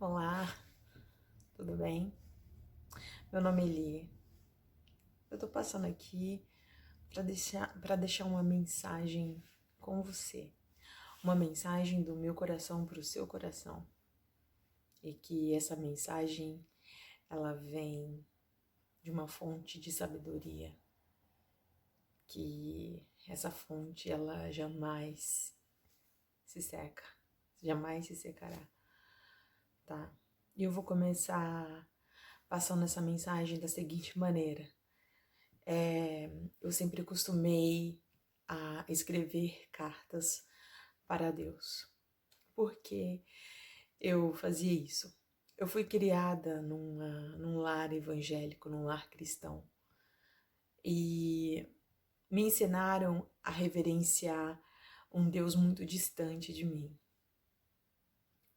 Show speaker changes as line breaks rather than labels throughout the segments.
Olá, tudo bem? Meu nome é Eli. Eu tô passando aqui para deixar uma mensagem com você. Uma mensagem do meu coração para o seu coração. E que essa mensagem, ela vem de uma fonte de sabedoria. Que essa fonte, ela jamais se seca. Jamais se secará, tá? E eu vou começar passando essa mensagem da seguinte maneira. Eu sempre costumei a escrever cartas para Deus. Por que eu fazia isso? Eu fui criada num lar evangélico, num lar cristão. E me ensinaram a reverenciar um Deus muito distante de mim.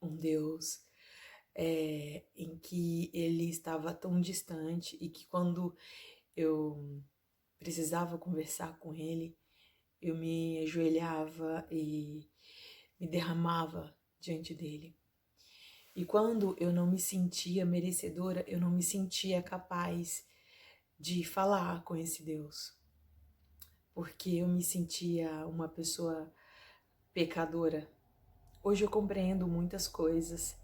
Um Deus em que ele estava tão distante e que quando eu precisava conversar com ele, eu me ajoelhava e me derramava diante dele. E quando eu não me sentia merecedora, eu não me sentia capaz de falar com esse Deus, porque eu me sentia uma pessoa pecadora. Hoje eu compreendo muitas coisas,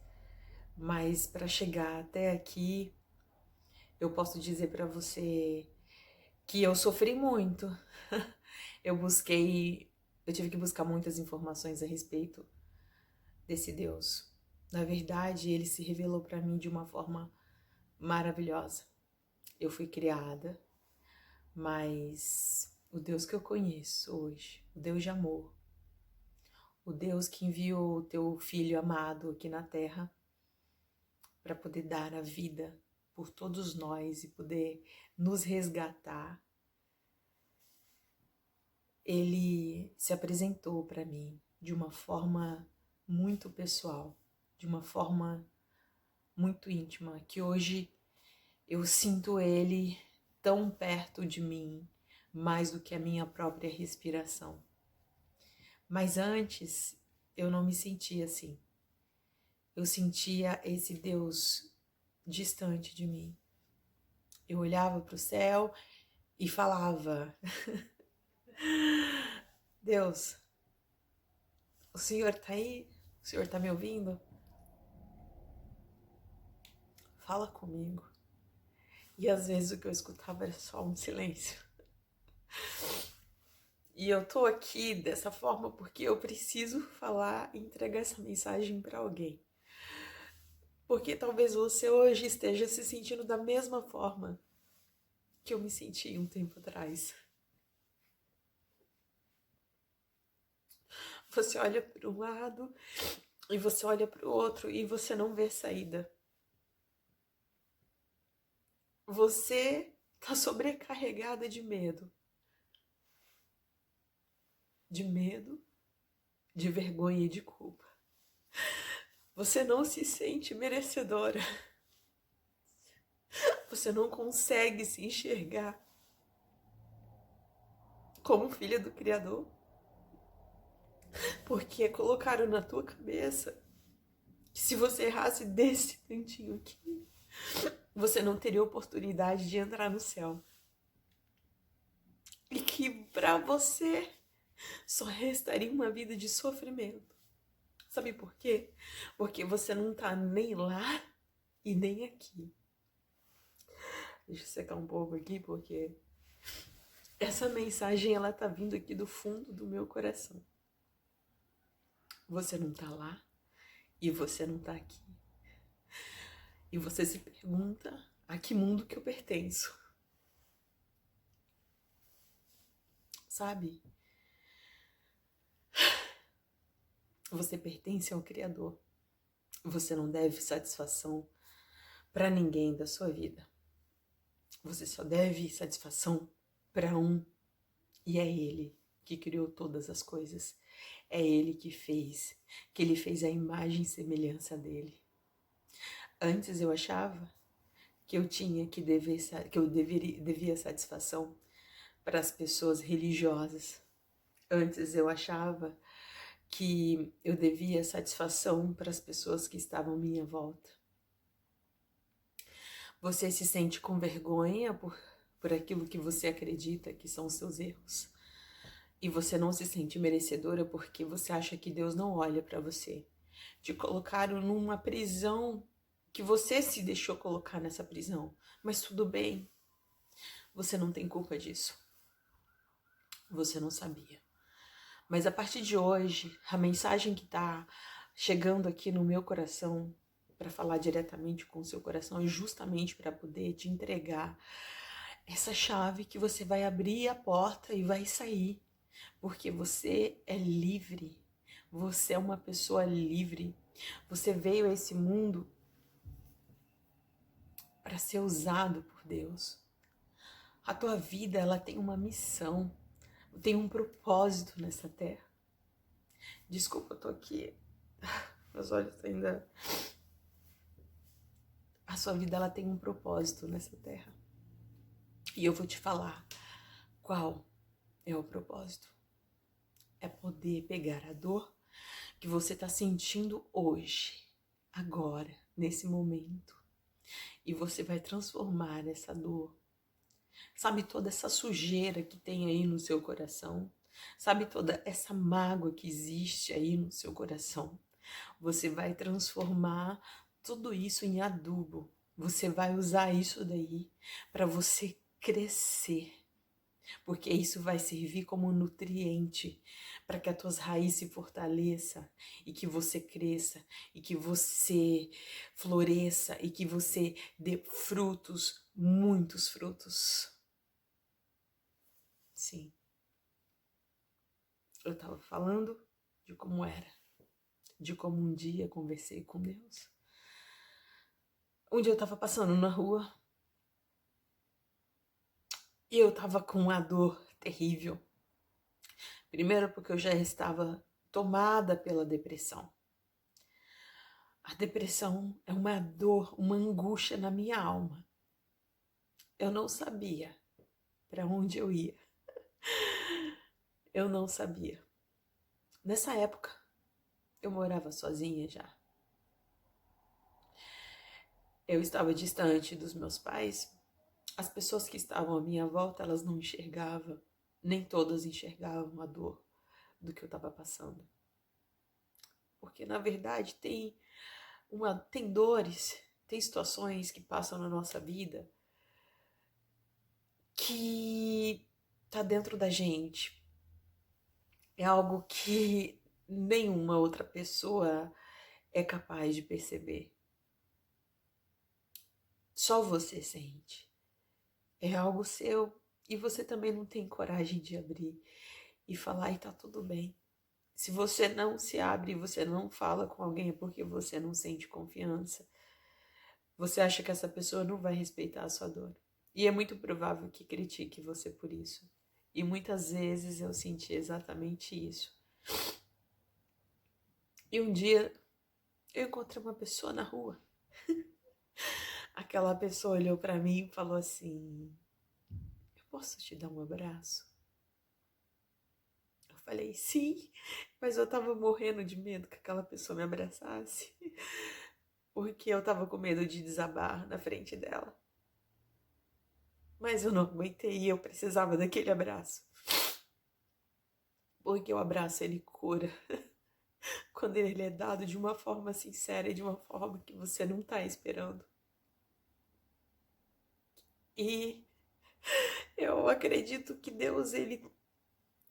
mas para chegar até aqui, eu posso dizer para você que eu sofri muito. Eu tive que buscar muitas informações a respeito desse Deus. Na verdade, ele se revelou para mim de uma forma maravilhosa. Eu fui criada, mas o Deus que eu conheço hoje, o Deus de amor, o Deus que enviou o teu filho amado aqui na terra para poder dar a vida por todos nós e poder nos resgatar, ele se apresentou para mim de uma forma muito pessoal, de uma forma muito íntima, que hoje eu sinto ele tão perto de mim, mais do que a minha própria respiração. Mas antes eu não me sentia assim. Eu sentia esse Deus distante de mim. Eu olhava para o céu e falava: Deus, o Senhor está aí? O Senhor está me ouvindo? Fala comigo. E às vezes o que eu escutava era só um silêncio. E eu tô aqui dessa forma porque eu preciso falar e entregar essa mensagem para alguém. Porque talvez você hoje esteja se sentindo da mesma forma que eu me senti um tempo atrás. Você olha para um lado e você olha para o outro e você não vê saída. Você tá sobrecarregada de medo. De medo, de vergonha e de culpa. Você não se sente merecedora. Você não consegue se enxergar como filha do Criador. Porque colocaram na tua cabeça que se você errasse desse tantinho aqui, você não teria oportunidade de entrar no céu. E que pra você só restaria uma vida de sofrimento. Sabe por quê? Porque você não tá nem lá e nem aqui. Deixa eu secar um pouco aqui, porque essa mensagem, ela tá vindo aqui do fundo do meu coração. Você não tá lá e você não tá aqui. E você se pergunta a que mundo que eu pertenço. Sabe? Você pertence ao Criador. Você não deve satisfação para ninguém da sua vida. Você só deve satisfação para um, e é Ele que criou todas as coisas. É Ele que ele fez a imagem e semelhança dele. Antes eu achava que eu tinha que eu devia satisfação para as pessoas religiosas. Antes eu achava que eu devia satisfação para as pessoas que estavam à minha volta. Você se sente com vergonha por aquilo que você acredita que são os seus erros. E você não se sente merecedora porque você acha que Deus não olha para você. Te colocaram numa prisão que você se deixou colocar nessa prisão. Mas tudo bem, você não tem culpa disso. Você não sabia. Mas a partir de hoje, a mensagem que está chegando aqui no meu coração, para falar diretamente com o seu coração, é justamente para poder te entregar essa chave que você vai abrir a porta e vai sair. Porque você é livre. Você é uma pessoa livre. Você veio a esse mundo para ser usado por Deus. A tua vida, ela tem uma missão, tem um propósito nessa terra. Desculpa, eu tô aqui, meus olhos ainda... A sua vida, ela tem um propósito nessa terra. E eu vou te falar qual é o propósito. É poder pegar a dor que você está sentindo hoje, agora, nesse momento. E você vai transformar essa dor. Sabe toda essa sujeira que tem aí no seu coração? Sabe toda essa mágoa que existe aí no seu coração? Você vai transformar tudo isso em adubo. Você vai usar isso daí para você crescer. Porque isso vai servir como nutriente para que as tuas raízes se fortaleçam e que você cresça e que você floresça e que você dê frutos, muitos frutos. Sim, eu estava falando de como era, de como um dia conversei com Deus. Um dia eu estava passando na rua e eu estava com uma dor terrível. Primeiro porque eu já estava tomada pela depressão. A depressão é uma dor, uma angústia na minha alma. Eu não sabia para onde eu ia. Eu não sabia. Nessa época, eu morava sozinha já. Eu estava distante dos meus pais. As pessoas que estavam à minha volta, elas não enxergavam. Nem todas enxergavam a dor do que eu estava passando. Porque, na verdade, tem dores, tem situações que passam na nossa vida que tá dentro da gente. É algo que nenhuma outra pessoa é capaz de perceber. Só você sente. É algo seu e você também não tem coragem de abrir e falar e tá tudo bem. Se você não se abre e você não fala com alguém é porque você não sente confiança. Você acha que essa pessoa não vai respeitar a sua dor. E é muito provável que critique você por isso. E muitas vezes eu senti exatamente isso. E um dia eu encontrei uma pessoa na rua. Aquela pessoa olhou para mim e falou assim: eu posso te dar um abraço? Eu falei, sim, mas eu tava morrendo de medo que aquela pessoa me abraçasse. Porque eu tava com medo de desabar na frente dela. Mas eu não aguentei e eu precisava daquele abraço. Porque o abraço, ele cura. Quando ele é dado de uma forma sincera e de uma forma que você não tá esperando. E eu acredito que Deus, ele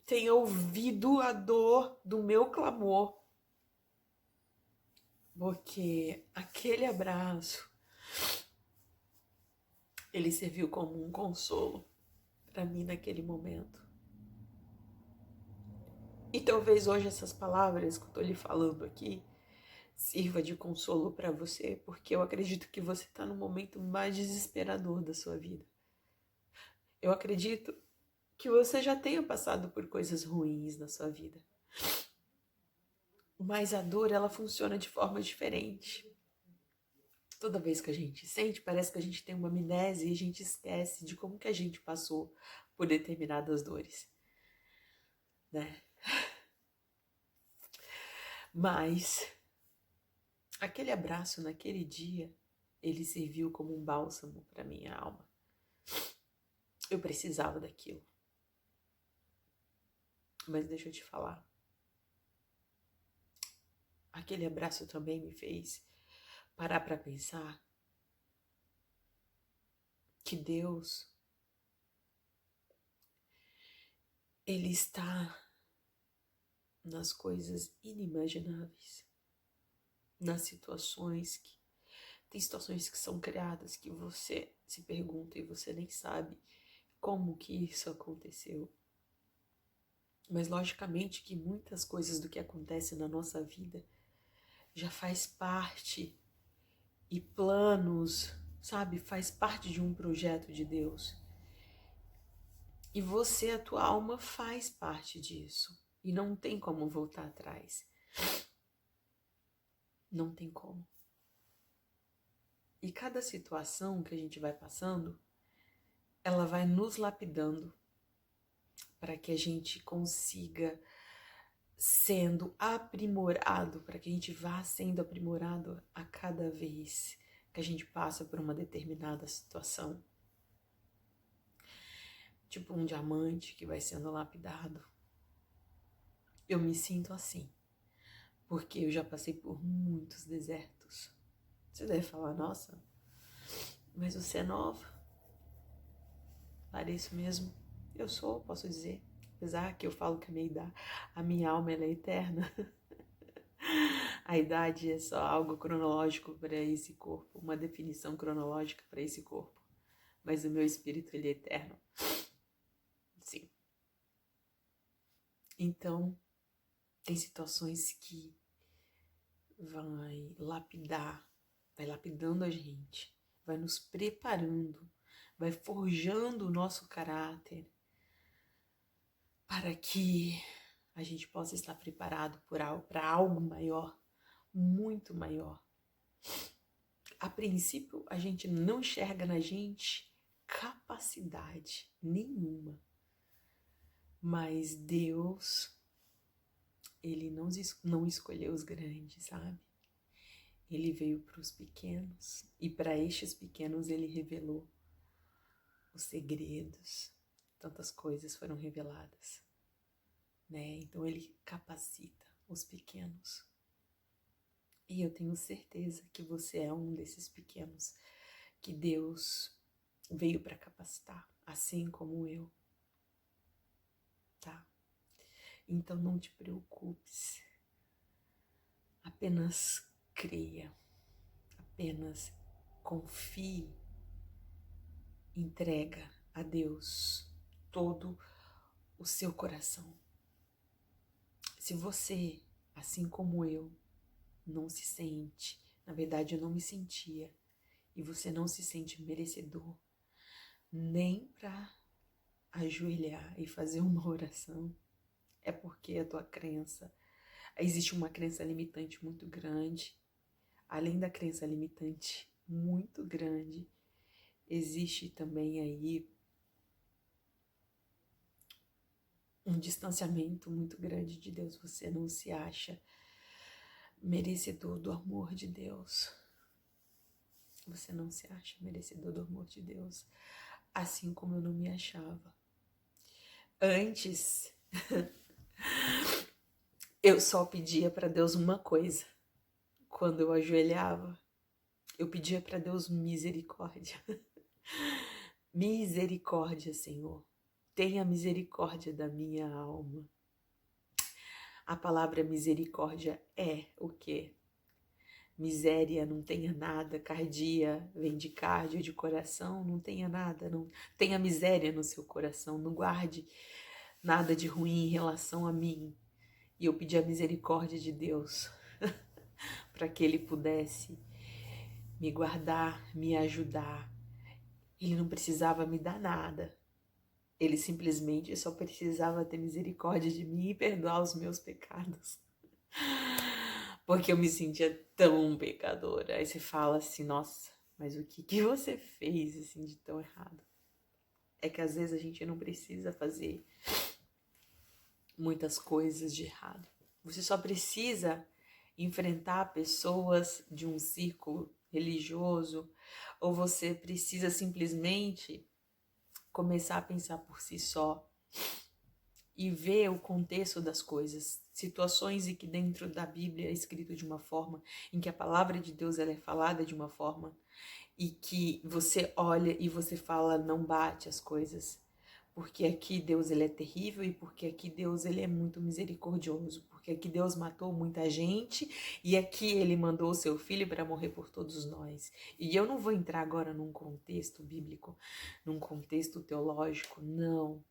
tenha ouvido a dor do meu clamor. Porque aquele abraço, ele serviu como um consolo para mim naquele momento. E talvez hoje essas palavras que eu tô lhe falando aqui sirva de consolo para você, porque eu acredito que você está no momento mais desesperador da sua vida. Eu acredito que você já tenha passado por coisas ruins na sua vida. Mas a dor, ela funciona de forma diferente. Toda vez que a gente sente, parece que a gente tem uma amnésia e a gente esquece de como que a gente passou por determinadas dores, né? Mas aquele abraço naquele dia, ele serviu como um bálsamo para minha alma. Eu precisava daquilo. Mas deixa eu te falar. Aquele abraço também me fez parar para pensar que Deus, Ele está nas coisas inimagináveis, nas situações que... Tem situações que são criadas que você se pergunta e você nem sabe como que isso aconteceu. Mas logicamente que muitas coisas do que acontece na nossa vida já faz parte e planos, sabe, faz parte de um projeto de Deus. E você, a tua alma, faz parte disso. E não tem como voltar atrás. Não tem como. E cada situação que a gente vai passando, ela vai nos lapidando para que a gente consiga sendo aprimorado, para que a gente vá sendo aprimorado a cada vez que a gente passa por uma determinada situação. Tipo um diamante que vai sendo lapidado. Eu me sinto assim, porque eu já passei por muitos desertos. Você deve falar, nossa, mas você é nova. Pareço mesmo. Eu sou, posso dizer. Apesar que eu falo que a minha alma ela é eterna. A idade é só algo cronológico para esse corpo, uma definição cronológica para esse corpo. Mas o meu espírito, ele é eterno. Sim. Então, tem situações que vai lapidando a gente, vai nos preparando, vai forjando o nosso caráter para que a gente possa estar preparado para algo maior, muito maior. A princípio, a gente não enxerga na gente capacidade nenhuma, mas Deus, Ele não escolheu os grandes, sabe? Ele veio para os pequenos e para estes pequenos Ele revelou os segredos. Tantas coisas foram reveladas, né? Então Ele capacita os pequenos. E eu tenho certeza que você é um desses pequenos que Deus veio para capacitar, assim como eu, tá? Então não te preocupes, apenas creia, apenas confie, entrega a Deus todo o seu coração. Se você, assim como eu, não se sente, na verdade eu não me sentia, e você não se sente merecedor nem para ajoelhar e fazer uma oração, é porque a tua crença, existe uma crença limitante muito grande. Além da crença limitante muito grande, existe também aí um distanciamento muito grande de Deus. Você não se acha merecedor do amor de Deus. Você não se acha merecedor do amor de Deus, assim como eu não me achava. Antes, eu só pedia para Deus uma coisa. Quando eu ajoelhava, eu pedia para Deus misericórdia. Misericórdia, Senhor. Tenha misericórdia da minha alma. A palavra misericórdia é o quê? Miséria, não tenha nada, cardia, vem de cardio, de coração, não tenha nada, não tenha miséria no seu coração, não guarde nada de ruim em relação a mim. E eu pedi a misericórdia de Deus para que Ele pudesse me guardar, me ajudar. Ele não precisava me dar nada. Ele simplesmente só precisava ter misericórdia de mim e perdoar os meus pecados. Porque eu me sentia tão pecadora. Aí você fala assim, nossa, mas o que você fez assim de tão errado? É que às vezes a gente não precisa fazer muitas coisas de errado. Você só precisa enfrentar pessoas de um círculo religioso, ou você precisa simplesmente começar a pensar por si só e ver o contexto das coisas, situações em que dentro da Bíblia é escrito de uma forma, em que a palavra de Deus ela é falada de uma forma, e que você olha e você fala, não bate as coisas, porque aqui Deus ele é terrível e porque aqui Deus ele é muito misericordioso, porque aqui Deus matou muita gente e aqui ele mandou o seu filho para morrer por todos nós. E eu não vou entrar agora num contexto bíblico, num contexto teológico, não.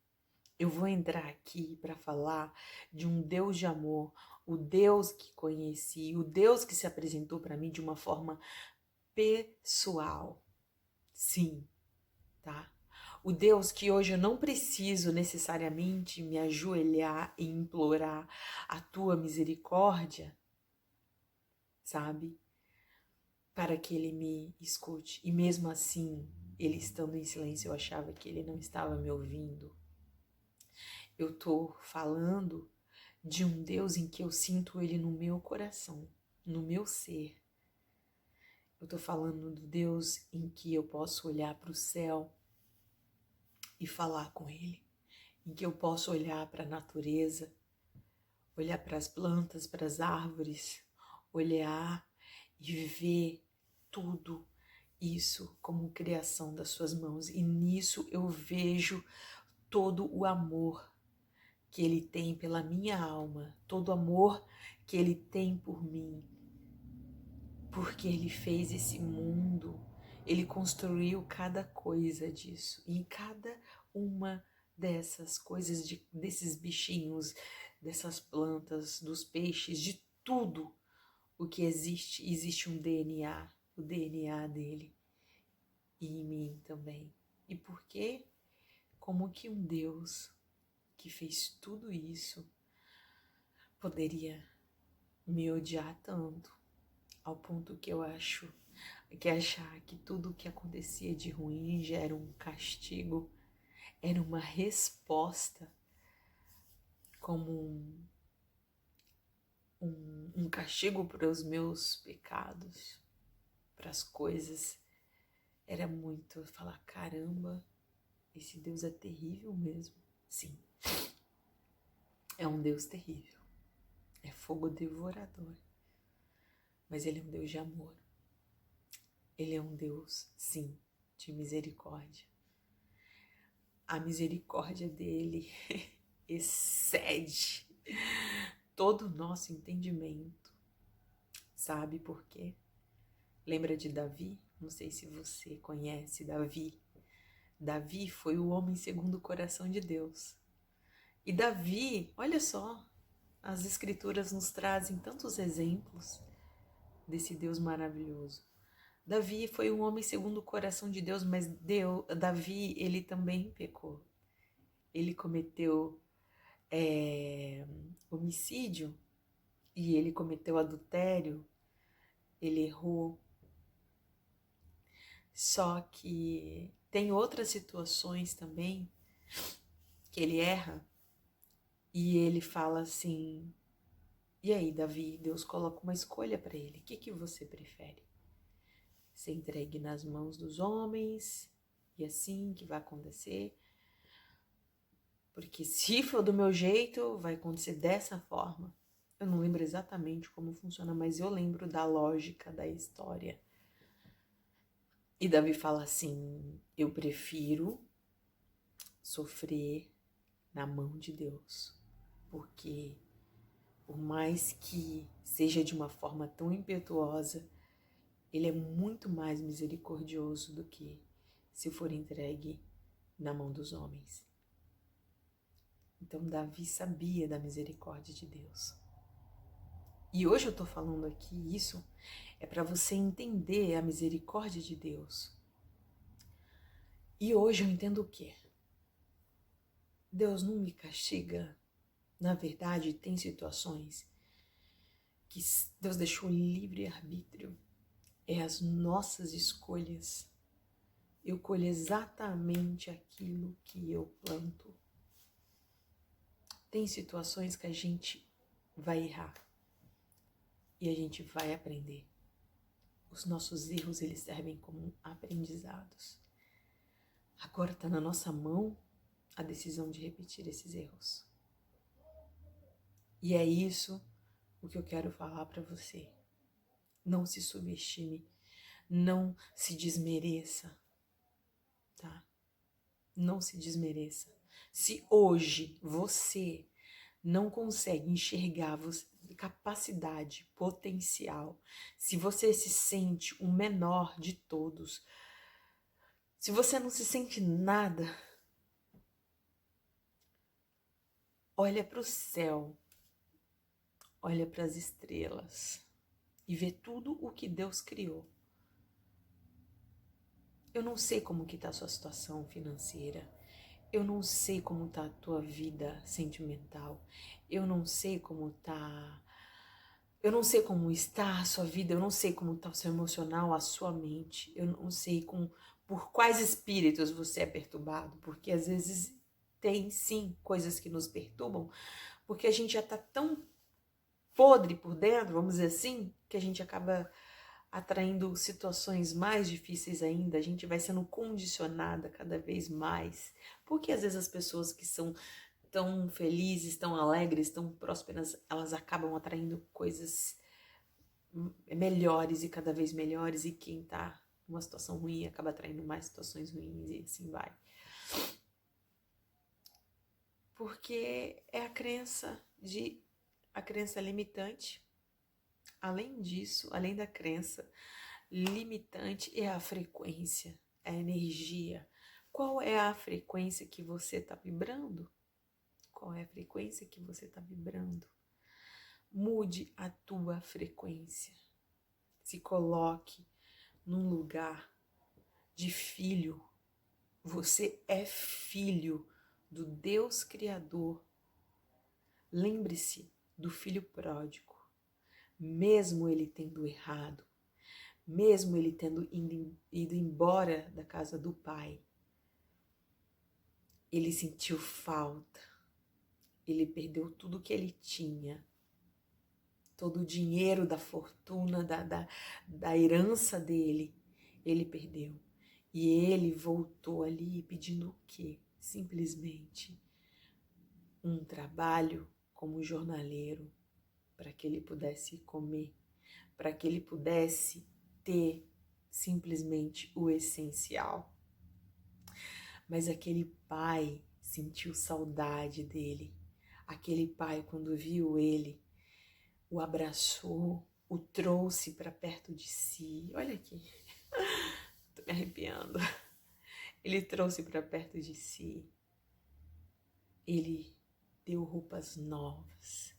Eu vou entrar aqui para falar de um Deus de amor, o Deus que conheci, o Deus que se apresentou para mim de uma forma pessoal. Sim, tá? O Deus que hoje eu não preciso necessariamente me ajoelhar e implorar a tua misericórdia, sabe? Para que ele me escute. E mesmo assim, ele estando em silêncio, eu achava que ele não estava me ouvindo. Eu tô falando de um Deus em que eu sinto ele no meu coração, no meu ser. Eu tô falando do Deus em que eu posso olhar para o céu e falar com ele, em que eu posso olhar para a natureza, olhar para as plantas, para as árvores, olhar e ver tudo isso como criação das suas mãos. E nisso eu vejo todo o amor que ele tem pela minha alma, todo o amor que ele tem por mim, porque ele fez esse mundo, ele construiu cada coisa disso, e em cada uma dessas coisas, desses bichinhos, dessas plantas, dos peixes, de tudo o que existe, existe um DNA, o DNA dele, e em mim também. E por quê? Como que um Deus que fez tudo isso poderia me odiar tanto, ao ponto que eu acho que achar que tudo o que acontecia de ruim já era um castigo, era uma resposta, como um castigo para os meus pecados, para as coisas. Era muito falar, caramba, esse Deus é terrível mesmo. Sim, é um Deus terrível, é fogo devorador, mas ele é um Deus de amor. Ele é um Deus, sim, de misericórdia. A misericórdia dele excede todo o nosso entendimento. Sabe por quê? Lembra de Davi? Não sei se você conhece Davi. Davi foi o homem segundo o coração de Deus. E Davi, olha só, as escrituras nos trazem tantos exemplos desse Deus maravilhoso. Davi foi um homem segundo o coração de Deus, mas Davi, ele também pecou. Ele cometeu homicídio e ele cometeu adultério, ele errou. Só que tem outras situações também que ele erra e ele fala assim, e aí, Davi, Deus coloca uma escolha para ele, o que você prefere? Ser entregue nas mãos dos homens e assim que vai acontecer? Porque se for do meu jeito, vai acontecer dessa forma. Eu não lembro exatamente como funciona, mas eu lembro da lógica da história. E Davi fala assim, eu prefiro sofrer na mão de Deus, porque por mais que seja de uma forma tão impetuosa, ele é muito mais misericordioso do que se for entregue na mão dos homens. Então Davi sabia da misericórdia de Deus. E hoje eu estou falando aqui isso é para você entender a misericórdia de Deus. E hoje eu entendo o quê? Deus não me castiga. Na verdade, tem situações que Deus deixou livre-arbítrio. É as nossas escolhas. Eu colho exatamente aquilo que eu planto. Tem situações que a gente vai errar. e a gente vai aprender. Os nossos erros, eles servem como aprendizados. Agora está na nossa mão a decisão de repetir esses erros. E é isso o que eu quero falar para você. Não se subestime, não se desmereça, tá? Não se desmereça. Se hoje você não consegue enxergar capacidade, potencial, se você se sente o menor de todos, se você não se sente nada, olha para o céu, olha para as estrelas e vê tudo o que Deus criou. Eu não sei como que está a sua situação financeira, eu não sei como está a tua vida sentimental, eu não sei como está a sua vida, eu não sei como está o seu emocional, a sua mente, eu não sei por quais espíritos você é perturbado, porque às vezes tem sim coisas que nos perturbam, porque a gente já está tão podre por dentro, vamos dizer assim, que a gente acaba atraindo situações mais difíceis ainda, a gente vai sendo condicionada cada vez mais, porque às vezes as pessoas que são tão felizes, tão alegres, tão prósperas, elas acabam atraindo coisas melhores e cada vez melhores, e quem tá numa situação ruim acaba atraindo mais situações ruins e assim vai. Porque é a crença limitante. Além disso, além da crença limitante, é a frequência, é a energia. Qual é a frequência que você está vibrando? Qual é a frequência que você está vibrando? Mude a tua frequência. Se coloque num lugar de filho. Você é filho do Deus Criador. Lembre-se do filho pródigo. Mesmo ele tendo errado, mesmo ele tendo ido embora da casa do pai, ele sentiu falta. Ele perdeu tudo que ele tinha. Todo o dinheiro da fortuna, da herança dele, ele perdeu. E ele voltou ali pedindo o quê? Simplesmente um trabalho como jornaleiro, para que ele pudesse comer, para que ele pudesse ter simplesmente o essencial. Mas aquele pai sentiu saudade dele. Aquele pai, quando viu ele, o abraçou, o trouxe para perto de si. Olha aqui, tô me arrepiando. Ele trouxe para perto de si. Ele deu roupas novas.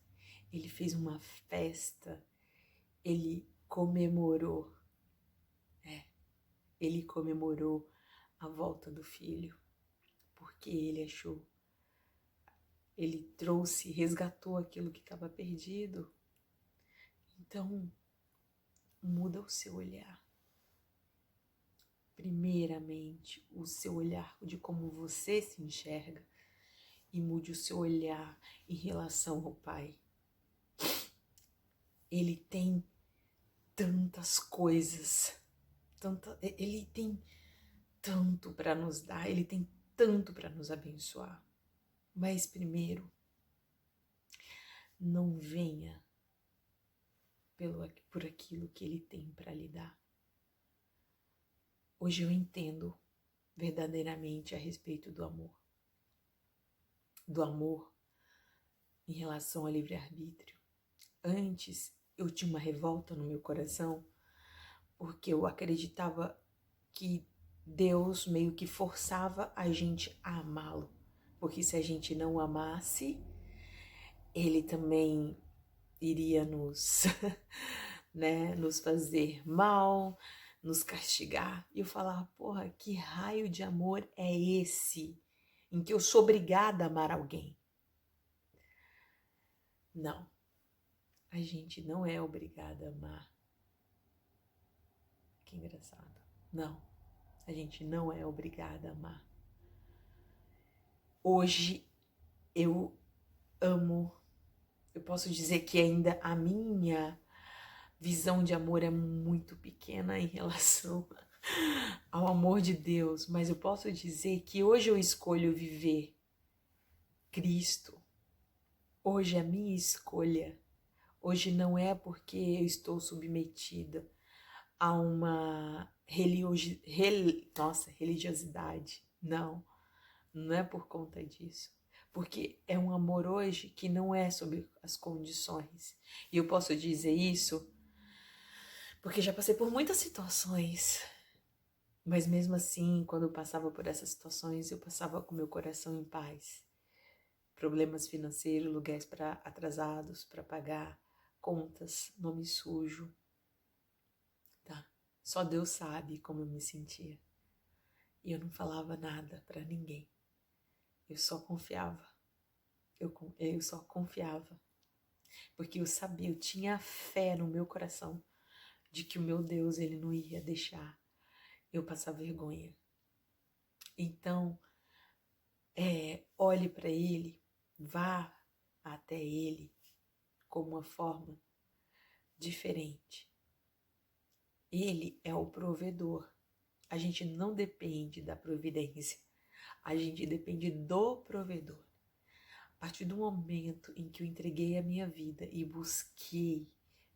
Ele fez uma festa. Ele comemorou. Ele comemorou a volta do filho, porque ele achou. Ele trouxe, resgatou aquilo que estava perdido. Então, muda o seu olhar. Primeiramente, o seu olhar de como você se enxerga, e mude o seu olhar em relação ao Pai. Ele tem tantas coisas, ele tem tanto para nos dar, ele tem tanto para nos abençoar. Mas primeiro, não venha por aquilo que ele tem para lhe dar. Hoje eu entendo verdadeiramente a respeito do amor. Do amor em relação ao livre-arbítrio. Antes eu tinha uma revolta no meu coração, porque eu acreditava que Deus meio que forçava a gente a amá-lo. Porque se a gente não amasse, ele também iria nos fazer mal, nos castigar. E eu falava, porra, que raio de amor é esse em que eu sou obrigada a amar alguém? Não, a gente não é obrigada a amar. Que engraçado. Não, a gente não é obrigada a amar. Hoje eu amo, eu posso dizer que ainda a minha visão de amor é muito pequena em relação ao amor de Deus, mas eu posso dizer que hoje eu escolho viver Cristo. Hoje é a minha escolha. Hoje não é porque eu estou submetida a uma religiosidade. Não, não é por conta disso. Porque é um amor hoje que não é sobre as condições. E eu posso dizer isso porque já passei por muitas situações. Mas mesmo assim, quando eu passava por essas situações, eu passava com meu coração em paz. Problemas financeiros, lugares atrasados para pagar, contas, nome sujo, tá? Só Deus sabe como eu me sentia. E eu não falava nada para ninguém. Eu só confiava. Eu só confiava. Porque eu sabia, eu tinha fé no meu coração de que o meu Deus, ele não ia deixar eu passar vergonha. Então, olhe para ele, vá até ele como uma forma diferente. Ele é o provedor. A gente não depende da providência, a gente depende do provedor. A partir do momento em que eu entreguei a minha vida e busquei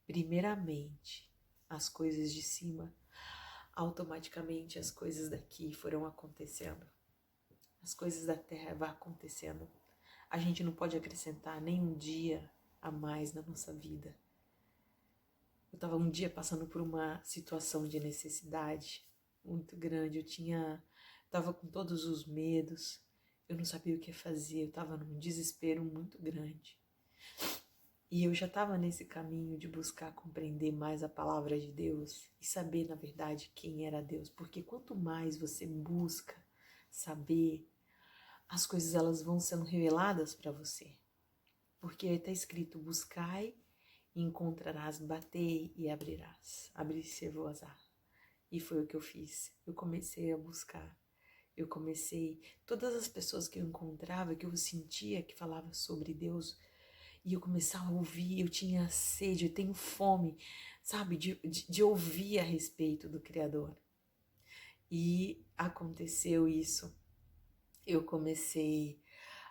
primeiramente as coisas de cima, automaticamente as coisas daqui foram acontecendo. As coisas da terra vão acontecendo. A gente não pode acrescentar nem um dia a mais na nossa vida. Eu estava um dia passando por uma situação de necessidade muito grande. Estava com todos os medos. Eu não sabia o que fazer. Eu estava num desespero muito grande. E eu já estava nesse caminho de buscar compreender mais a palavra de Deus e saber, na verdade, quem era Deus. Porque quanto mais você busca saber, as coisas elas vão sendo reveladas para você. Porque está escrito, buscai e encontrarás, batei e abrirás. Abrir-se-vos-á. E foi o que eu fiz. Eu comecei a buscar. Todas as pessoas que eu encontrava, que eu sentia que falava sobre Deus, e eu começava a ouvir, eu tinha sede, eu tenho fome, sabe, de ouvir a respeito do Criador. E aconteceu isso. Eu comecei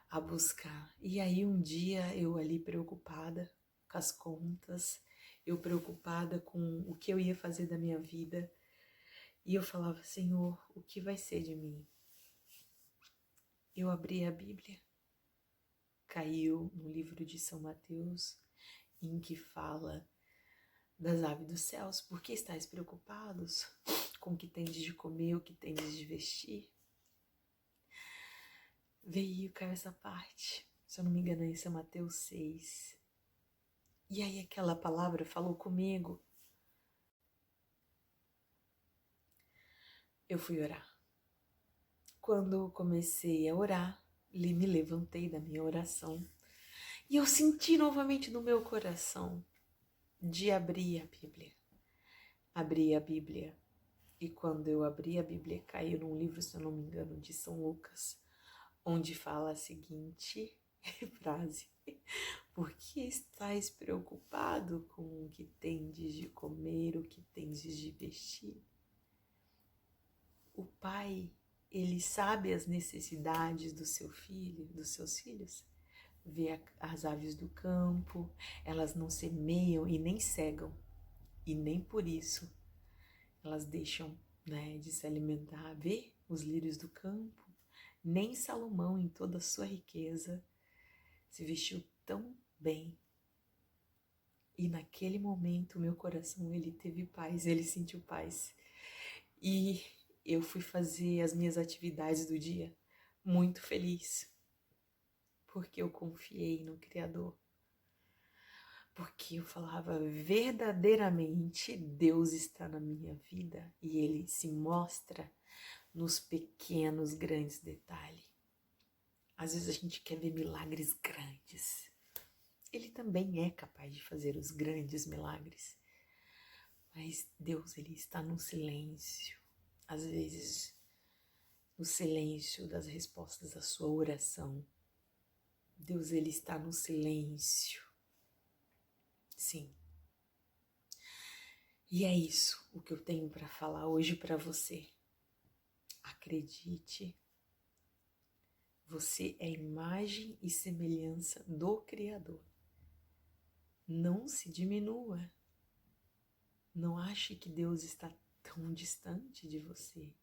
a buscar. E aí um dia eu ali preocupada com as contas, eu preocupada com o que eu ia fazer da minha vida. E eu falava, Senhor, o que vai ser de mim? Eu abri a Bíblia, caiu no livro de São Mateus, em que fala das aves dos céus. Por que estáis preocupados com o que tendes de comer, o que tendes de vestir? Caiu essa parte. Se eu não me engano, isso é Mateus 6. E aí aquela palavra falou comigo. Eu fui orar. Quando comecei a orar, me levantei da minha oração e eu senti novamente no meu coração de abrir a Bíblia. Abri a Bíblia e quando eu abri a Bíblia caiu num livro, se eu não me engano, de São Lucas, onde fala a seguinte frase: por que estáis preocupado com o que tendes de comer, o que tendes de vestir? O Pai, ele sabe as necessidades do seu filho, dos seus filhos. Vê as aves do campo, elas não semeiam e nem cegam, e nem por isso elas deixam, de se alimentar. Vê os lírios do campo, nem Salomão em toda a sua riqueza se vestiu tão bem. E naquele momento meu coração ele teve paz, ele sentiu paz. E eu fui fazer as minhas atividades do dia muito feliz, porque eu confiei no Criador. Porque eu falava, verdadeiramente Deus está na minha vida e Ele se mostra nos pequenos, grandes detalhes. Às vezes a gente quer ver milagres grandes. Ele também é capaz de fazer os grandes milagres. Mas Deus, Ele está no silêncio. Às vezes, no silêncio das respostas à sua oração. Deus, Ele está no silêncio. Sim. E é isso o que eu tenho para falar hoje para você. Acredite, você é imagem e semelhança do Criador. Não se diminua. Não ache que Deus está tão distante de você.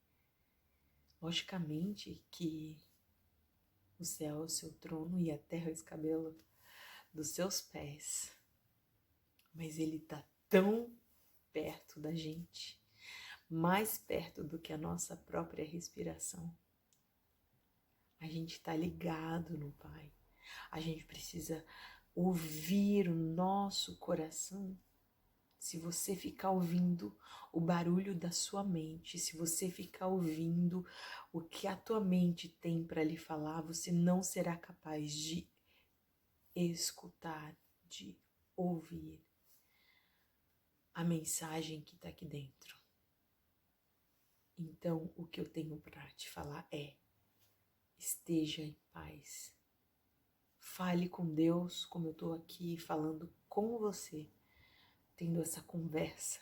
Logicamente que o céu é o seu trono e a terra é o escabelo dos seus pés. Mas Ele está tão perto da gente, mais perto do que a nossa própria respiração. A gente está ligado no Pai. A gente precisa ouvir o nosso coração. Se você ficar ouvindo o barulho da sua mente, se você ficar ouvindo o que a tua mente tem para lhe falar, você não será capaz de escutar, de ouvir a mensagem que está aqui dentro. Então, o que eu tenho para te falar é: esteja em paz. Fale com Deus como eu estou aqui falando com você, tendo essa conversa.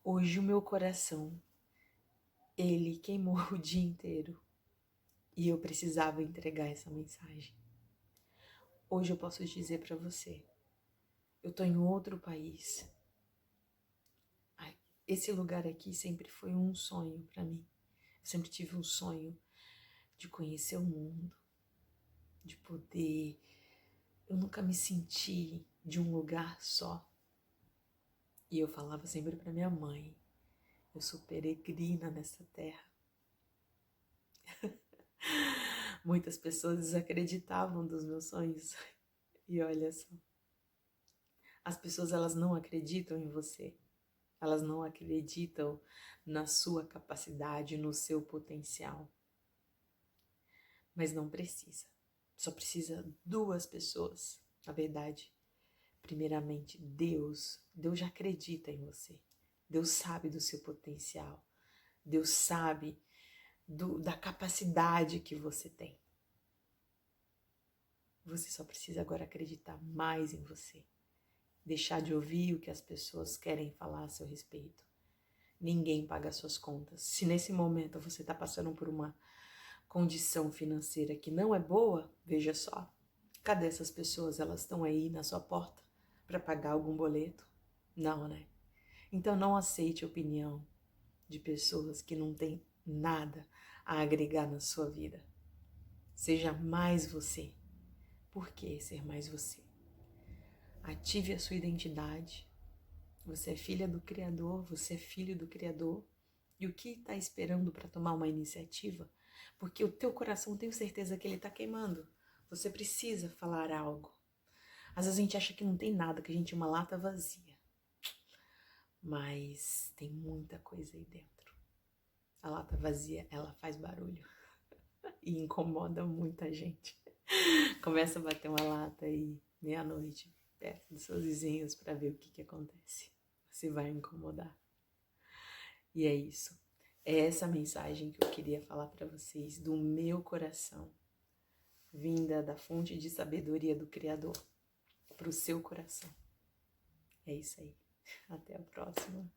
Hoje o meu coração, ele queimou o dia inteiro e eu precisava entregar essa mensagem. Hoje eu posso dizer para você, eu estou em outro país. Esse lugar aqui sempre foi um sonho para mim. Eu sempre tive um sonho de conhecer o mundo, de poder... Eu nunca me senti de um lugar só. E eu falava sempre para minha mãe, eu sou peregrina nessa terra. Muitas pessoas desacreditavam dos meus sonhos. E olha só, as pessoas elas não acreditam em você. Elas não acreditam na sua capacidade, no seu potencial. Mas não precisa. Só precisa 2 pessoas, na verdade. Primeiramente, Deus. Deus já acredita em você. Deus sabe do seu potencial. Deus sabe da capacidade que você tem. Você só precisa agora acreditar mais em você. Deixar de ouvir o que as pessoas querem falar a seu respeito. Ninguém paga suas contas. Se nesse momento você está passando por uma condição financeira que não é boa, veja só. Cadê essas pessoas? Elas estão aí na sua porta para pagar algum boleto? Não, né? Então não aceite a opinião de pessoas que não têm nada a agregar na sua vida. Seja mais você. Por que ser mais você? Ative a sua identidade. Você é filha do Criador, você é filho do Criador. E o que está esperando para tomar uma iniciativa? Porque o teu coração, tenho certeza que ele está queimando. Você precisa falar algo. Às vezes a gente acha que não tem nada, que a gente é uma lata vazia. Mas tem muita coisa aí dentro. A lata vazia, ela faz barulho. E incomoda muita gente. Começa a bater uma lata aí, meia-noite, perto dos seus vizinhos para ver o que acontece. Você vai incomodar. E é isso. É essa mensagem que eu queria falar para vocês, do meu coração, vinda da fonte de sabedoria do Criador, para o seu coração. É isso aí. Até a próxima.